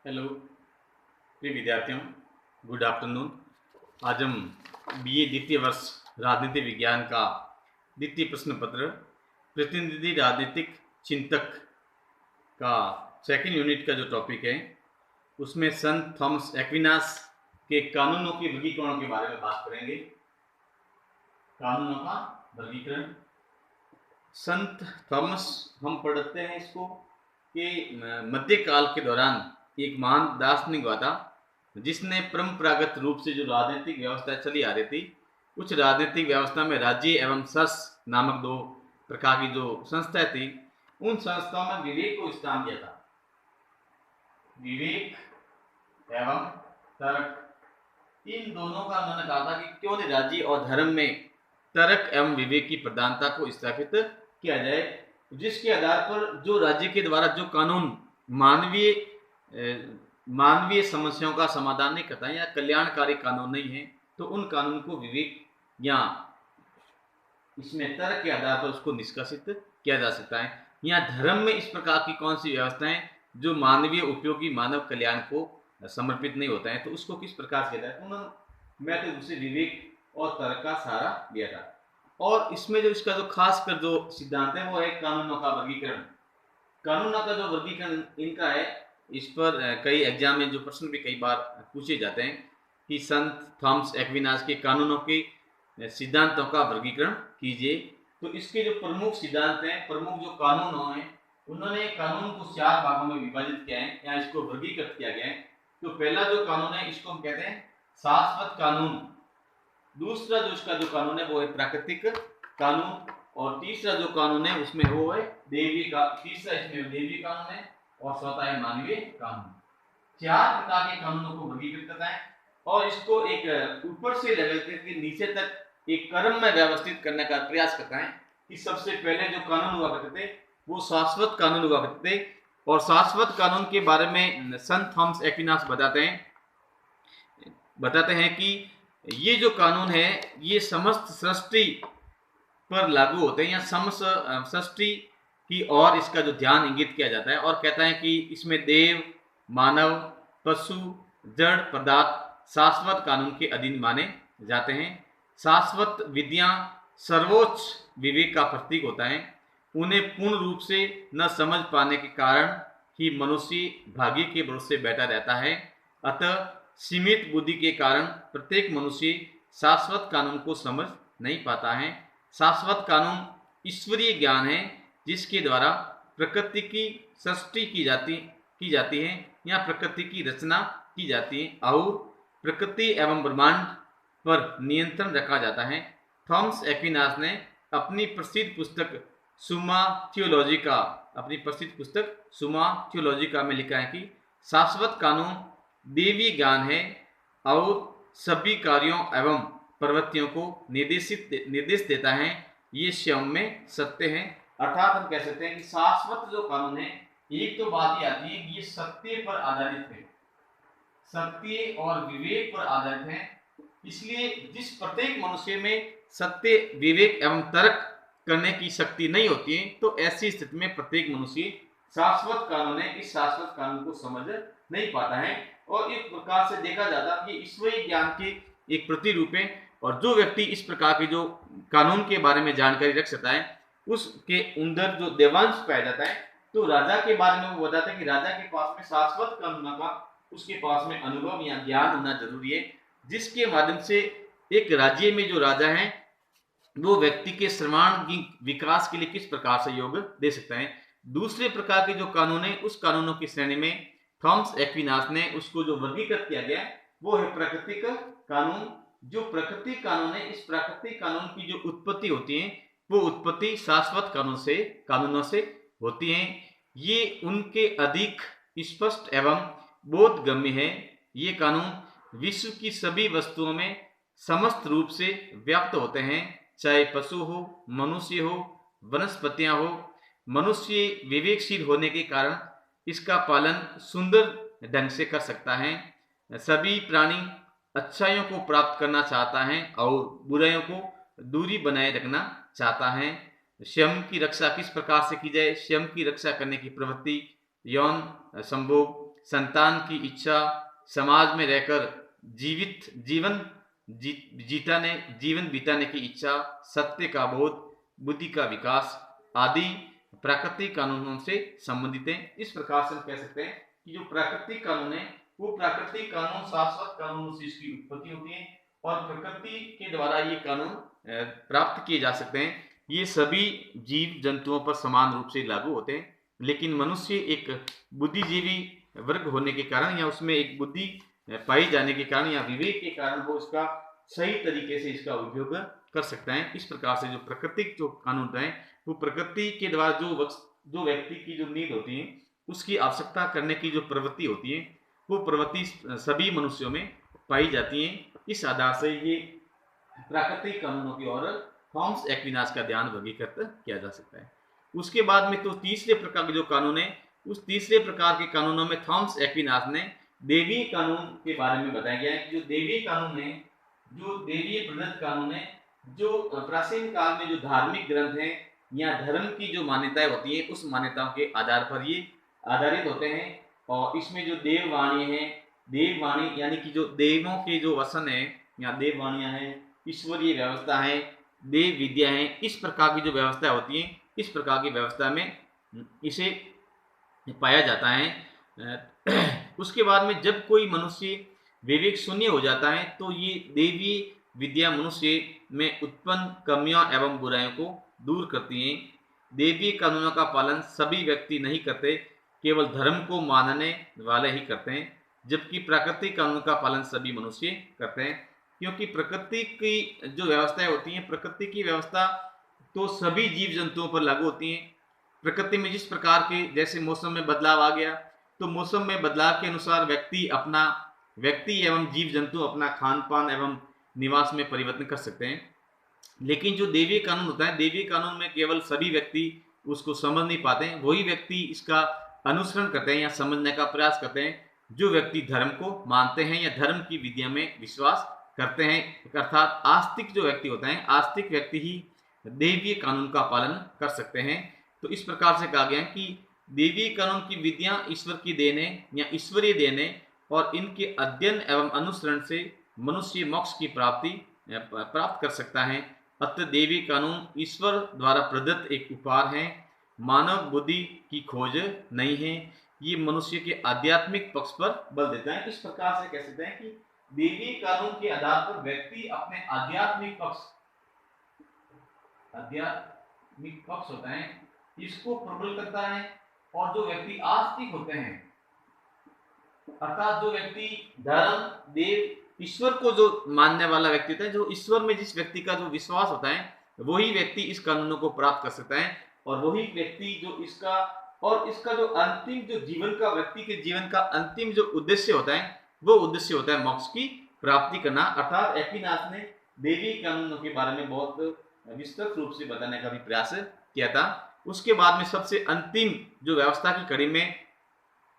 Hello प्रिय विद्यार्थियों, good afternoon. आज हम बीए द्वितीय वर्ष राजनीति विज्ञान का द्वितीय प्रश्न पत्र प्रतिनिधि राजनीतिक चिंतक का सेकंड यूनिट का जो टॉपिक है उसमें संत थॉमस एक्विनास के कानूनों के वर्गीकरण के बारे में बात करेंगे। कानूनों का वर्गीकरण। संत थॉमस, हम पढ़ते हैं इसको कि मध्यकाल के दौरान एक महान दार्शनिक हुआ था जिसने परंपरागत रूप से जो राजनीतिक व्यवस्था चली आ रही थी उस राजनीतिक व्यवस्था में राज्य एवं शासन नामक दो प्रकार की जो संस्थाएं थी, उन संस्थाओं में विवेक को स्थान दिया था। विवेक एवं तर्क, इन दोनों का उन्होंने कहा था कि क्यों नहीं राज्य और धर्म में तर्क एवं विवेक की प्रधानता को स्थापित किया जाए, जिसके आधार पर जो राज्य के द्वारा जो कानून मानवीय समस्याओं का समाधान नहीं करता है या कल्याणकारी कानून नहीं है, तो उन कानून को विवेक या इसमें तर्क के आधार पर उसको निष्कासित किया जा सकता है। या धर्म में इस प्रकार की कौन सी व्यवस्थाएं जो मानवीय उपयोगी मानव कल्याण को समर्पित नहीं होता है, तो उसको किस प्रकार से उन्होंने मैं तो उसे विवेक और तर्क का सहारा दिया था। और इसमें जो इसका जो खास कर जो सिद्धांत है वो है कानूनों का वर्गीकरण। कानूनों का जो वर्गीकरण इनका है, इस पर कई एग्जाम में जो प्रश्न भी कई बार पूछे जाते हैं कि संत थॉमस एक्विनास के कानूनों के सिद्धांतों का वर्गीकरण कीजिए। तो इसके जो प्रमुख सिद्धांत हैं, प्रमुख जो कानून हैं, उन्होंने कानून को 4 भागों में विभाजित किया है या इसको वर्गीकृत किया गया है। तो पहला जो कानून है इसको हम कहते हैं शाश्वत कानून। दूसरा जो इसका जो कानून है वो है प्राकृतिक कानून, और तीसरा जो कानून है उसमें वो है दैवीय का, तीसरा इसमें दैवीय कानून है और चौथा है मानवीय कानून। 4 प्रकार के कानूनों को वर्गीकृत करता है और इसको एक ऊपर से लेकर के नीचे तक एक क्रम में व्यवस्थित करने का प्रयास करता है कि सबसे पहले जो कानून हुआ करते थे वो शाश्वत कानून हुआ करते थे। और शाश्वत कानून के बारे में संत थॉमस एक्विनास बताते हैं कि ये जो कानून है ये समस्त सृष्टि पर लागू होते हैं या समस्त सृष्टि की और इसका जो ध्यान इंगित किया जाता है, और कहता है कि इसमें देव, मानव, पशु, जड़ पदार्थ शाश्वत कानून के अधीन माने जाते हैं। शाश्वत विधियां सर्वोच्च विवेक का प्रतीक होता है। उन्हें पूर्ण रूप से न समझ पाने के कारण ही मनुष्य भाग्य के भरोसे बैठा रहता है। अतः सीमित बुद्धि के कारण प्रत्येक मनुष्य शाश्वत कानून को समझ नहीं पाता है। शाश्वत कानून ईश्वरीय ज्ञान है जिसके द्वारा प्रकृति की सृष्टि की जाती है या प्रकृति की रचना की जाती है और प्रकृति एवं ब्रह्मांड पर नियंत्रण रखा जाता है। थॉमस एक्विनास ने अपनी प्रसिद्ध पुस्तक सुमा थियोलॉजिका में लिखा है कि शाश्वत कानून दैवीय ज्ञान है और सभी कार्यों एवं प्रवृत्तियों को निर्देश देता है। ये स्वयं में सत्य है। अर्थात हम कह सकते हैं कि शाश्वत जो कानून है, एक तो बात ये आती है कि ये सत्य पर आधारित है, सत्य और विवेक पर आधारित है। इसलिए जिस प्रत्येक मनुष्य में सत्य, विवेक एवं तर्क करने की शक्ति नहीं होती है, तो ऐसी स्थिति में प्रत्येक मनुष्य शाश्वत कानून है इस शाश्वत कानून को समझ नहीं पाता है। और एक प्रकार से देखा जाता है कि ईश्वरीय ज्ञान की एक प्रतिरूप है, और जो व्यक्ति इस प्रकार के जो कानून के बारे में जानकारी रख सकता है उसके अंदर जो देवांश पाया जाता है। तो राजा के बारे में वो बताता है कि राजा के पास में शाश्वत कानून का उसके पास में अनुभव या ज्ञान होना जरूरी है, जिसके माध्यम से एक राज्य में जो राजा है वो व्यक्ति के सर्वांगीण विकास के लिए किस प्रकार से योग दे सकता है। दूसरे प्रकार के जो कानून है उस कानूनों की श्रेणी में थॉमस एक्विनास ने उसको जो वर्गीकृत किया गया वो है प्राकृतिक कानून। जो प्राकृतिक कानून है, इस प्राकृतिक कानून की जो उत्पत्ति होती है वो उत्पत्ति शाश्वत कानूनों से होती है। ये उनके अधिक स्पष्ट एवं बोधगम्य है। ये कानून विश्व की सभी वस्तुओं में समस्त रूप से व्याप्त होते हैं, चाहे पशु हो, मनुष्य हो, वनस्पतियां हो। मनुष्य विवेकशील होने के कारण इसका पालन सुंदर ढंग से कर सकता है। सभी प्राणी अच्छाइयों को प्राप्त करना चाहता है और बुराइयों को दूरी बनाए रखना चाहता है। स्वयं की रक्षा किस प्रकार से की जाए, स्वयं की रक्षा करने की प्रवृत्ति, यौन संभोग, संतान की इच्छा, समाज में रहकर जीवन बिताने की इच्छा, सत्य का बोध, बुद्धि का विकास आदि प्राकृतिक कानूनों से संबंधित है। इस प्रकार से हम कह सकते हैं कि जो प्राकृतिक कानून है वो प्राकृतिक कानून शाश्वत कानूनों से इसकी उत्पत्ति होती है और प्रकृति के द्वारा ये कानून प्राप्त किए जा सकते हैं। ये सभी जीव जंतुओं पर समान रूप से लागू होते हैं, लेकिन मनुष्य एक बुद्धिजीवी वर्ग होने के कारण या उसमें एक बुद्धि पाई जाने के कारण या विवेक के कारण वो इसका सही तरीके से इसका उपयोग कर सकता है। इस प्रकार से जो प्राकृतिक जो कानून होता है वो प्रकृति के द्वारा जो व्यक्ति की जो नीड होती है उसकी आवश्यकता करने की जो प्रवृत्ति होती है वो प्रवृत्ति सभी मनुष्यों में पाई जाती है। इस आधार से ये प्राकृतिक कानूनों की ओर थॉमस एक्विनास का ध्यान वर्गीकृत किया जा सकता है। उसके बाद में तो तीसरे प्रकार के जो कानून है उस तीसरे प्रकार के कानूनों में थॉमस एक्विनास ने देवीय कानून के बारे में बताया गया है कि जो देवीय कानून है, जो देवीय प्रदत्त कानून है, जो प्राचीन काल में जो धार्मिक ग्रंथ हैं या धर्म की जो मान्यताएं होती है उस मान्यताओं के आधार पर ये आधारित होते हैं। और इसमें जो देववाणी है, देववाणी यानी कि जो देवों के जो वसन है या देववाणियां हैं, ईश्वरीय व्यवस्था है, देव विद्या है, इस प्रकार की जो व्यवस्था होती है इस प्रकार की व्यवस्था में इसे पाया जाता है। उसके बाद में जब कोई मनुष्य विवेक शून्य हो जाता है तो ये देवी विद्या मनुष्य में उत्पन्न कमियों एवं बुराइयों को दूर करती हैं। देवी कानूनों का पालन सभी व्यक्ति नहीं करते, केवल धर्म को मानने वाले ही करते हैं, जबकि प्राकृतिक कानून का पालन सभी मनुष्य करते हैं। क्योंकि प्रकृति की जो व्यवस्थाएं होती हैं, प्रकृति की व्यवस्था तो सभी जीव जंतुओं पर लागू होती हैं। प्रकृति में जिस प्रकार के जैसे मौसम में बदलाव आ गया तो मौसम में बदलाव के अनुसार व्यक्ति एवं जीव जंतु अपना खान पान एवं निवास में परिवर्तन कर सकते हैं। लेकिन जो देवीय कानून होता है, देवीय कानून में केवल सभी व्यक्ति उसको समझ नहीं पाते हैं, वही व्यक्ति इसका अनुसरण करते हैं या समझने का प्रयास करते हैं जो व्यक्ति धर्म को मानते हैं या धर्म की विद्या में विश्वास करते हैं। अर्थात आस्तिक जो व्यक्ति होता है, आस्तिक व्यक्ति ही देवीय कानून का पालन कर सकते हैं। तो इस प्रकार से कहा गया है कि देवीय कानून की विद्या ईश्वर की देन है या ईश्वरीय देन है और इनके अध्ययन एवं अनुसरण से मनुष्य मोक्ष की प्राप्त कर सकता है। अतः देवीय कानून ईश्वर द्वारा प्रदत्त एक उपहार है, मानव बुद्धि की खोज नहीं है। ये मनुष्य के आध्यात्मिक पक्ष पर बल देता है। इस प्रकार से कह सकते हैं कि देवीय कानून के आधार पर व्यक्ति अपने आध्यात्मिक पक्ष होता है इसको प्रबल करता है। और जो व्यक्ति आस्तिक होते हैं, अर्थात जो व्यक्ति धर्म देव ईश्वर को जो मानने वाला व्यक्ति होता है, जो ईश्वर में जिस व्यक्ति का जो विश्वास होता है वही व्यक्ति इस कानूनों को प्राप्त कर सकता है। और वही व्यक्ति जो इसका जो अंतिम जो जीवन का व्यक्ति के जीवन का अंतिम जो उद्देश्य होता है वो उद्देश्य होता है मोक्ष की प्राप्ति करना। अर्थात एक्विनास ने देवी कानूनों के बारे में बहुत विस्तृत रूप से बताने का भी प्रयास किया था। उसके बाद में सबसे अंतिम जो व्यवस्था की कड़ी में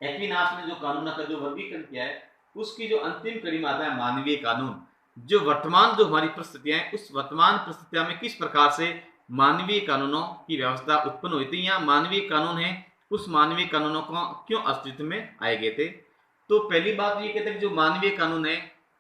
एक्विनास ने जो कानूनों का जो वर्गीकरण किया है उसकी जो अंतिम कड़ी में आता है मानवीय कानून। जो वर्तमान जो हमारी परिस्थितियां हैं उस वर्तमान परिस्थितियों में किस प्रकार से मानवीय कानूनों की व्यवस्था उत्पन्न हुई थी या मानवीय कानून है उस मानवीय कानूनों को क्यों अस्तित्व में आए गए थे। तो पहली बात ये कहते हैं कि जो मानवीय कानून है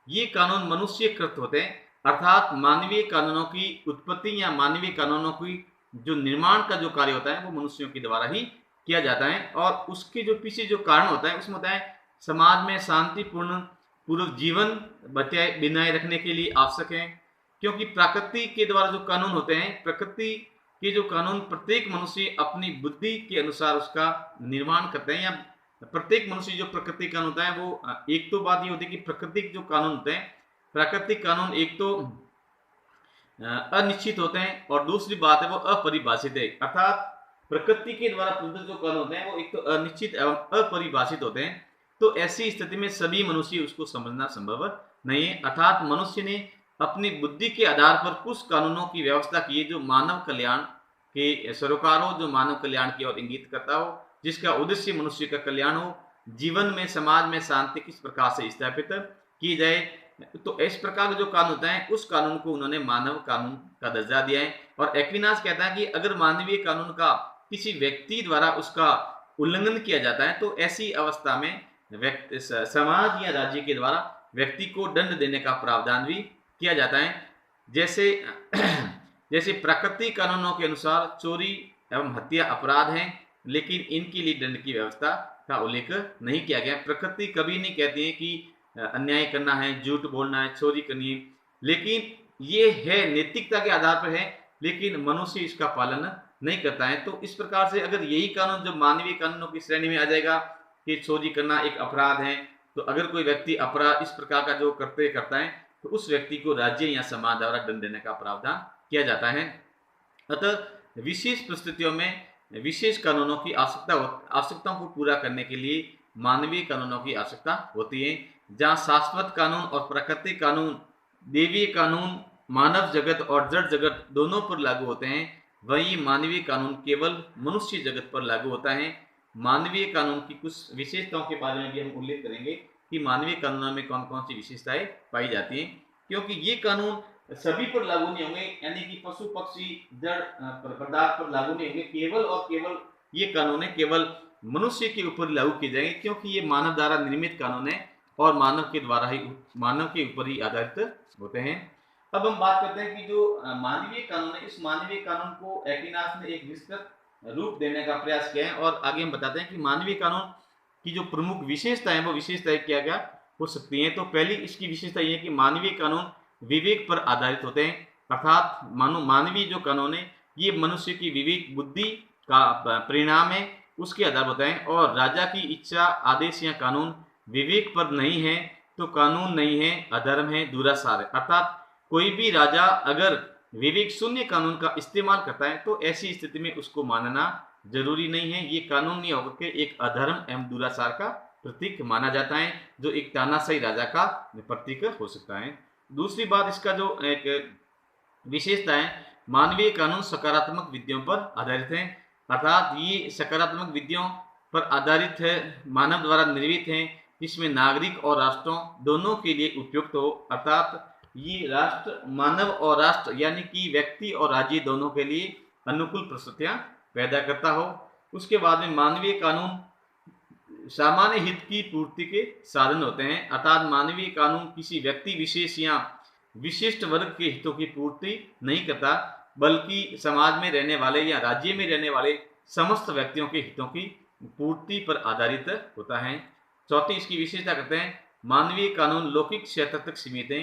ये कानून मनुष्यकृत होते हैं, अर्थात मानवीय कानूनों की उत्पत्ति या मानवीय कानूनों की जो निर्माण का जो कार्य होता है वो मनुष्यों के द्वारा ही किया जाता है। और उसके जो पीछे जो कारण होता है उसमें होता है समाज में शांतिपूर्ण जीवन बनाए रखने के लिए आवश्यक है। क्योंकि प्रकृति के द्वारा जो कानून होते हैं, प्रकृति के जो कानून प्रत्येक मनुष्य अपनी बुद्धि के अनुसार उसका निर्माण करते हैं। या प्रत्येक मनुष्य जो प्रकृति कानून होता है वो एक तो बात ये होती है कि प्राकृतिक जो कानून होते हैं, प्राकृतिक कानून एक तो अनिश्चित होते हैं और दूसरी बात है वो अपरिभाषित है। अर्थात प्रकृति के द्वारा प्रदत्त जो कानून होते हैं वो एक तो अनिश्चित एवं अपरिभाषित होते हैं। तो ऐसी स्थिति में सभी मनुष्य उसको समझना संभव नहीं है। अर्थात मनुष्य ने अपनी बुद्धि के आधार पर कुछ कानूनों की व्यवस्था की है जो मानव कल्याण के सरोकार हो, जो मानव कल्याण की ओर इंगित करता हो, जिसका उद्देश्य मनुष्य का कल्याण हो, जीवन में समाज में शांति किस प्रकार से स्थापित की जाए। तो इस प्रकार का जो कानून होता है उस कानून को उन्होंने मानव कानून का दर्जा दिया है। और एक्विनास कहता है कि अगर मानवीय कानून का किसी व्यक्ति द्वारा उसका उल्लंघन किया जाता है तो ऐसी अवस्था में व्यक्ति समाज या राज्य के द्वारा व्यक्ति को दंड देने का प्रावधान भी किया जाता है। जैसे जैसे प्राकृतिक कानूनों के अनुसार चोरी एवं हत्या अपराध हैं, लेकिन इनके लिए दंड की व्यवस्था का उल्लेख नहीं किया गया। प्रकृति कभी नहीं कहती है कि अन्याय करना है, झूठ बोलना है, चोरी करनी है, लेकिन ये है नैतिकता के आधार पर है, लेकिन मनुष्य इसका पालन नहीं करता है। तो इस प्रकार से अगर यही कानून जो मानवीय कानूनों की श्रेणी में आ जाएगा कि चोरी करना एक अपराध है, तो अगर कोई व्यक्ति अपराध इस प्रकार का जो करता है, तो उस व्यक्ति को राज्य या समाज द्वारा दंड देने का प्रावधान किया जाता है। अतः विशेष परिस्थितियों में विशेष कानूनों की आवश्यकताओं को पूरा करने के लिए मानवीय कानूनों की आवश्यकता होती है। जहाँ शाश्वत कानून और प्राकृतिक कानून, दैवीय कानून मानव जगत और जड़ जगत दोनों पर लागू होते हैं, वहीं मानवीय कानून केवल मनुष्य जगत पर लागू होता है। मानवीय कानून की कुछ विशेषताओं के बारे में भी हम उल्लेख करेंगे कि मानवीय कानूनों में कौन कौन सी विशेषताएं पाई जाती हैं, क्योंकि ये कानून सभी पर लागू नहीं होंगे, यानी कि पशु पक्षी जड़ पदार्थ पर लागू नहीं होंगे। केवल और केवल ये कानून है केवल मनुष्य के ऊपर लागू किए जाएंगे, क्योंकि ये मानव द्वारा निर्मित कानून है और मानव के द्वारा ही, मानव के ऊपर ही आधारित होते हैं। अब हम बात करते हैं कि जो मानवीय कानून है, इस मानवीय कानून को एक्विनास ने एक विस्तृत रूप देने का प्रयास किया है, और आगे हम बताते हैं कि मानवीय कानून की जो प्रमुख विशेषता है वो विशेषताएं क्या क्या हो सकती हैं। तो पहली इसकी विशेषता ये है कि मानवीय कानून विवेक पर आधारित होते हैं, अर्थात मानवीय जो कानून है ये मनुष्य की विवेक बुद्धि का परिणाम है, उसके आधार होता है। और राजा की इच्छा, आदेश या कानून विवेक पर नहीं है तो कानून नहीं है, अधर्म है, दुराचार है। अर्थात कोई भी राजा अगर विवेक शून्य कानून का इस्तेमाल करता है तो ऐसी स्थिति में उसको मानना जरूरी नहीं है, ये कानून नहीं होकर के एक अधर्म एवं दुराचार का प्रतीक माना जाता है, जो एक तानाशाही राजा का प्रतीक हो सकता है। दूसरी बात, इसका जो एक विशेषता है, मानवीय कानून सकारात्मक विधियों पर आधारित है, अर्थात ये सकारात्मक विधियों पर आधारित है, मानव द्वारा निर्मित है, जिसमें नागरिक और राष्ट्रों दोनों के लिए उपयुक्त हो। अर्थात ये राष्ट्र, मानव और राष्ट्र यानी कि व्यक्ति और राज्य दोनों के लिए अनुकूल परिस्थितियां पैदा करता हो। उसके बाद में मानवीय कानून सामान्य हित की पूर्ति के साधन होते हैं, अर्थात मानवीय कानून किसी व्यक्ति विशेष या विशिष्ट वर्ग के हितों की पूर्ति नहीं करता, बल्कि समाज में रहने वाले या राज्य में रहने वाले समस्त व्यक्तियों के हितों की पूर्ति पर आधारित होता है। चौथी इसकी विशेषता कहते हैं, मानवीय कानून लौकिक क्षेत्र तक सीमित है,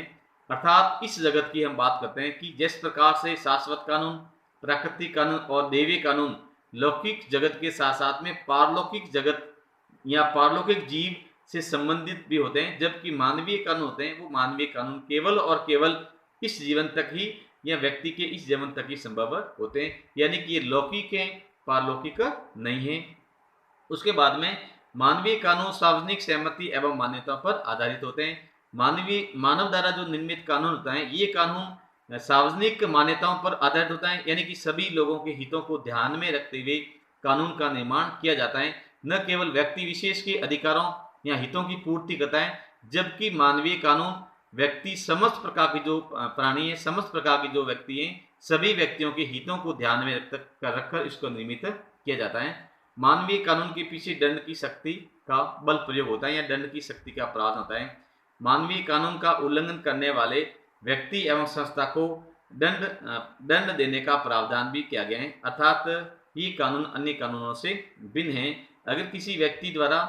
अर्थात इस जगत की हम बात करते हैं कि जिस प्रकार से शाश्वत कानून, प्राकृतिक कानून और दैवीय कानून लौकिक जगत के साथ साथ में पारलौकिक जगत या पारलौकिक जीव से संबंधित भी होते हैं, जबकि मानवीय कानून होते हैं वो मानवीय कानून केवल और केवल इस जीवन तक ही या व्यक्ति के इस जीवन तक ही संभव होते हैं, यानी कि ये लौकिक है, पारलौकिक नहीं है। उसके बाद में मानवीय कानून सार्वजनिक सहमति एवं मान्यताओं पर आधारित होते हैं। मानव द्वारा जो निर्मित कानून होता है ये कानून सार्वजनिक मान्यताओं पर आधारित होता है, यानी कि सभी लोगों के हितों को ध्यान में रखते हुए कानून का निर्माण किया जाता है, न केवल व्यक्ति विशेष के अधिकारों या हितों की पूर्ति करता है, जबकि मानवीय कानून व्यक्ति समस्त प्रकार के जो प्राणी है, समस्त प्रकार के जो व्यक्ति हैं, सभी व्यक्तियों के हितों को ध्यान में रखकर इसको निर्मित किया जाता है। मानवीय कानून के पीछे दंड की शक्ति का बल प्रयोग होता है या दंड की शक्ति का प्रावधान होता है। मानवीय कानून का उल्लंघन करने वाले व्यक्ति एवं संस्था को दंड देने का प्रावधान भी किया गया है, अर्थात ये कानून अन्य कानूनों से भिन्न है। अगर किसी व्यक्ति द्वारा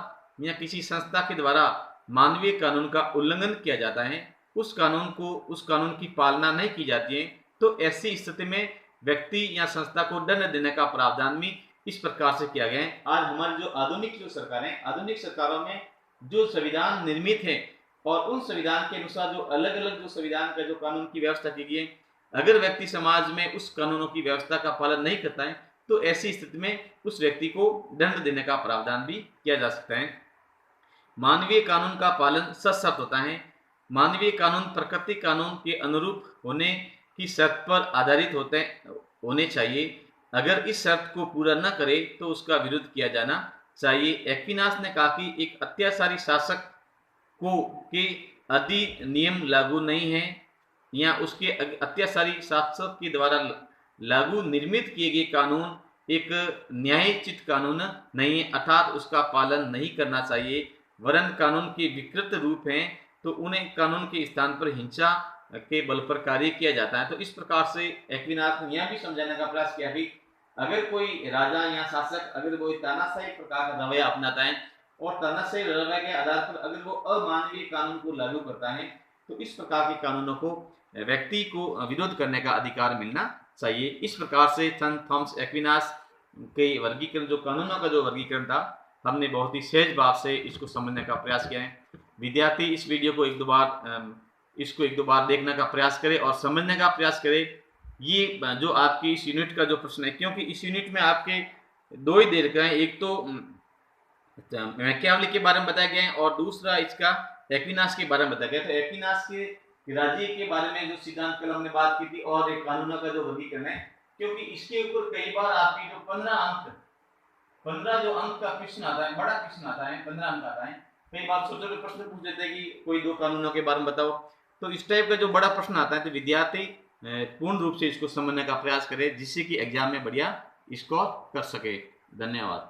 या किसी संस्था के द्वारा मानवीय कानून का उल्लंघन किया जाता है, उस कानून की पालना नहीं की जाती है, तो ऐसी स्थिति में व्यक्ति या संस्था को दंड देने का प्रावधान भी इस प्रकार से किया गया है। आज हमारी जो आधुनिक सरकारें, आधुनिक सरकारों में जो संविधान निर्मित है और उन संविधान के अनुसार जो अलग अलग जो संविधान का जो कानून की व्यवस्था की गई है, अगर व्यक्ति समाज में उस कानूनों की व्यवस्था का पालन नहीं करता है तो ऐसी स्थिति में उस व्यक्ति को दंड देने का प्रावधान भी किया जा सकता है। मानवीय कानून का पालन सशर्त होता है। मानवीय कानून प्राकृतिक कानून के अनुरूप होने की शर्त पर आधारित होने चाहिए। अगर इस शर्त को पूरा न करे तो उसका विरोध किया जाना चाहिए। एक्विनास ने कहा कि एक अत्याचारी शासक के अधिनियम लागू नहीं है या उसके अत्याचारी शासक के द्वारा लागू निर्मित किए गए कानून एक न्यायोचित कानून नहीं है, अर्थात उसका पालन नहीं करना चाहिए। वरन कानून के विकृत रूप हैं तो उन्हें कानून के स्थान पर हिंसा के बल पर कार्य किया जाता है। तो इस प्रकार से एक्विनास ने यह भी समझाने का प्रयास किया कि अगर कोई राजा या शासक अगर वो तानाशाही प्रकार का रवैया अपनाता है और तानाशाही रवैया के आधार पर अगर वो अमानवीय कानून को लागू करता है तो इस प्रकार के कानूनों को व्यक्ति को विरोध करने का अधिकार मिलना चाहिए। इस प्रकार से सन थॉमस एक्विनास के वर्गीकरण, जो कानूनों का जो वर्गीकरण था, हमने बहुत ही सहज भाव से इसको समझने का प्रयास किया है। विद्यार्थी इस वीडियो को एक दो बार देखने का प्रयास करें और समझने का प्रयास करें। ये जो आपकी इस यूनिट का जो प्रश्न है, क्योंकि इस यूनिट में आपके दो ही दे रखे हैं, एक तो मैकियावेली के बारे में बताया गया है और दूसरा इसका एक्विनास के बारे में बताया गया। तो एक्विनास के राज्य के बारे में जो सिद्धांत कल हमने बात की थी और एक कानूनों का जो वर्गीकरण है, क्योंकि इसके ऊपर कई बार आपकी जो 15 जो अंक का क्वेश्चन आता है, बड़ा क्वेश्चन आता है, 15 अंक आता है। कई बार छोटे छोटे प्रश्न पूछ देते हैं कि कोई दो कानूनों के बारे में बताओ। तो इस टाइप का जो बड़ा प्रश्न आता है तो विद्यार्थी पूर्ण रूप से इसको समझने का प्रयास करे जिससे कि एग्जाम में बढ़िया स्कोर कर सके। धन्यवाद।